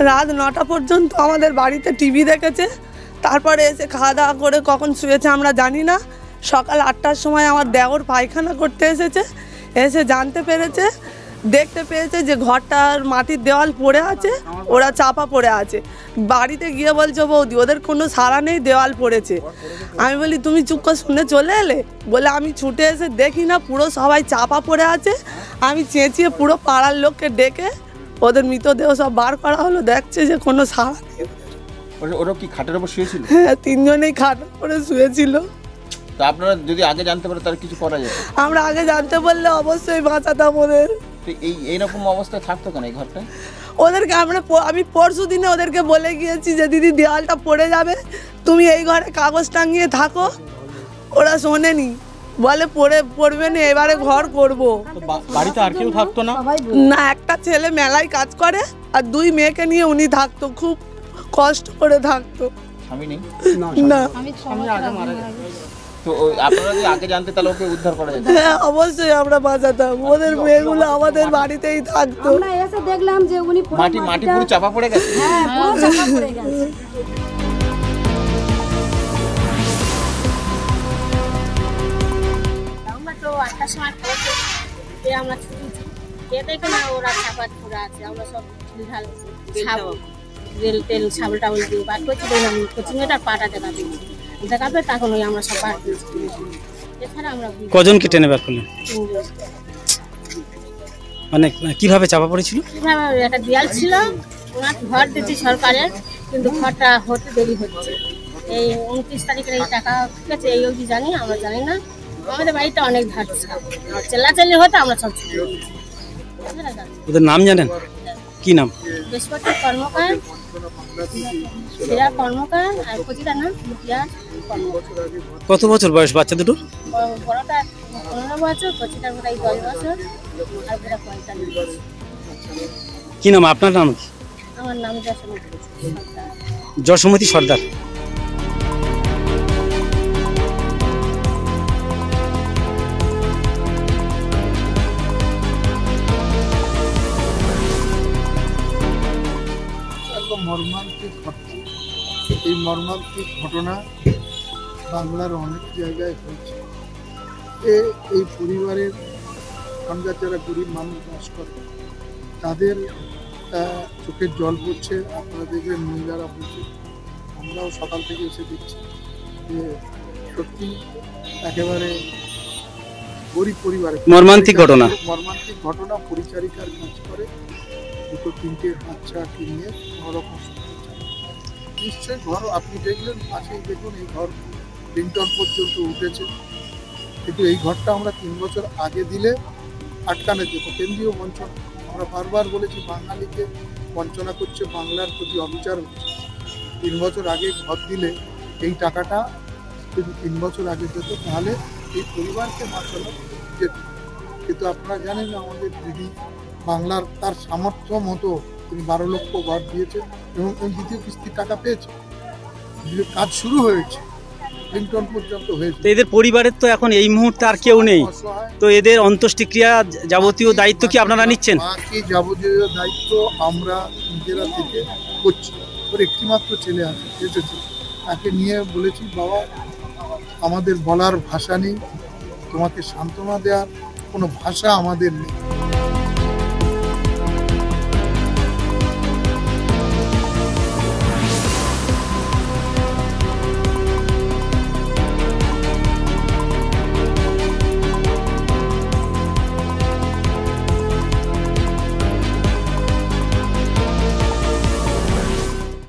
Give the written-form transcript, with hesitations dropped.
রাত 9টা পর্যন্ত আমাদের বাড়িতে টিভি দেখেছে, তারপরে এসে খাওয়া দাওয়া করে কখন শুয়েছে আমরা জানি না। সকাল 8টার সময় আমার দেওর পায়খানা করতে এসেছে, এসে জানতে পেরেছে, দেখতে পেয়েছে যে ঘরটার মাটির দেওয়াল পড়ে আছে, ওরা চাপা পড়ে আছে। বাড়িতে গিয়ে বলছে বৌদি ওদের কোনো সাড়া নেই, দেওয়াল পড়েছে। আমি বলি তুমি চুপ করে শুনে চলে এলে? বলে আমি ছুটে এসে দেখি না, পুরো সবাই চাপা পড়ে আছে। আমি চেঁচিয়ে পুরো পাড়ার লোককে ডেকে ওদের মৃতদেহ সব বার করা হলো, দেখছে যে কোনো সাড়া নেই। ওরা কি খাটের উপর শুয়েছিল? হ্যাঁ, 3 জনেই খাটের উপরে শুয়েছিল। তো আপনারা যদি আগে জানতে পারেন তাহলে কিছু করা যেত? আমরা আগে জানতে পারলে অবশ্যই বাঁচাতাম ওদের। তো এইরকম অবস্থায় থাকতো কেন এই ঘরটা? ওদেরকে আমি পরশু দিনে ওদেরকে বলে গিয়েছি যে দিদি দেওয়ালটা পড়ে যাবে, তুমি এই ঘরে কাগজ টাঙিয়ে থাকো। ওরা শোনেনি, বলে পড়বে না, এবারে ঘর করব। বাড়িতে আর কেউ থাকতো না? না, একটা ছেলে মেলায় কাজ করে আর 2 মেয়েকে নিয়ে উনি থাকতো, খুব কষ্ট করে থাকতো। স্বামী নেই? না। তো আপনারা যদি আগে জানতে তাহলে ওকে উদ্ধার করা যেত? হ্যাঁ, অবশ্যই আমরা বাঁচাতাম। ওদের মেয়েগুলো আমাদের বাড়িতেই থাকতো। আমরা এসে দেখলাম যে উনি মাটি পুরো চাপা পড়ে গেছে। হ্যাঁ, পুরো চাপা পড়ে গেছে। আমরা তো 8টার সময় খেয়ে আমরা ছুটেছি, খেয়ে দেখে না ওরা চাপা পড়ে আছে। আমরা সব ঢাল রেল তেল ছাবল টাবল দিয়ে বার করছি, দেখলাম কোচিংয়েটার পাটা দেখাবে তখন ওই আমরা সব বার করছি। এছাড়া আমরা কজনকে টেনে বার করলেন? 3 জন। মানে কিভাবে চাপা পড়েছিল? কিভাবে একটা দেয়াল ছিল, ওনার ঘর দিচ্ছি সরকারের, কিন্তু ঘরটা হতে দেরি হচ্ছে। এই 29 তারিখের এই টাকা ঠিক আছে, এই অবধি জানি, আমরা জানি না। আমাদের বাড়িটা অনেক ধার ছিল, চেল্লাচেল্লি হতে আমরা সব ছুটে গেছি। ওদের নাম জানেন? কি নাম? বৃহস্পতি কর্মকার, কর্মকার আর কচিটার নাম মুখিয়া কর্মকার। কত বছর বয়স বাচ্চা দুটো? বড়টা 15 বছর, কচিটার বোধ 10 বছর, আর বোধ 45 বছর। কি নাম আপনার? নাম কি? আমার নাম যশোমতি সর্দার। মর্মান্তিক ঘটনা। এই মর্মান্তিক ঘটনা বাংলার অনেক জায়গায় হয়েছে। এই পরিবারের সঙ্গে যারা গরিব মানুষ বাস করে তাদের চোখের জল পড়ছে। আপনারা দেখবেন মহিলারা বলছে, আমরাও সকাল থেকে এসে দেখছি যে সত্যি একেবারে গরিব পরিবারে মর্মান্তিক ঘটনা। পরিচারিকার কাজ করে, 2-3টে বাচ্চাকে নিয়ে কোনোরকম নিশ্চয়ই ঘর আপনি দেখলেন পাশেই দেখুন, এই ঘর লিন্টন পর্যন্ত উঠেছে। কিন্তু এই ঘরটা আমরা 3 বছর আগে দিলে আটকানো যেত। কেন্দ্রীয় বঞ্চনা, আমরা বারবার বলেছি বাঙালিকে বঞ্চনা করছে, বাংলার প্রতি অবিচার হচ্ছে। 3 বছর আগে ঘর দিলে এই টাকাটা যদি 3 বছর আগে যেত তাহলে এই পরিবারকে বাঁচানো যেত। কিন্তু আপনারা জানেন আমাদের দিদি বাংলার তার সামর্থ্য মতো তিনি 12 লক্ষ ঘর দিয়েছে এবং দ্বিতীয় কিস্তির টাকা পেয়েছে। কাজ শুরু হয়েছে, লিন্টন পর্যন্ত হয়েছে। এদের পরিবারের তো এখন এই মুহূর্তে আর কেউ নেই, তো এদের অন্ত্যেষ্টিক্রিয়া যাবতীয় দায়িত্ব কি আপনারা নিচ্ছেন? বাকি যাবতীয় দায়িত্ব আমরা নিজেরা থেকে করছি। ওর একটিমাত্র ছেলে এসেছে, তাকে নিয়ে বলেছি বাবা আমাদের বলার ভাষা নেই, তোমাকে সান্ত্বনা দেওয়ার কোনো ভাষা আমাদের নেই।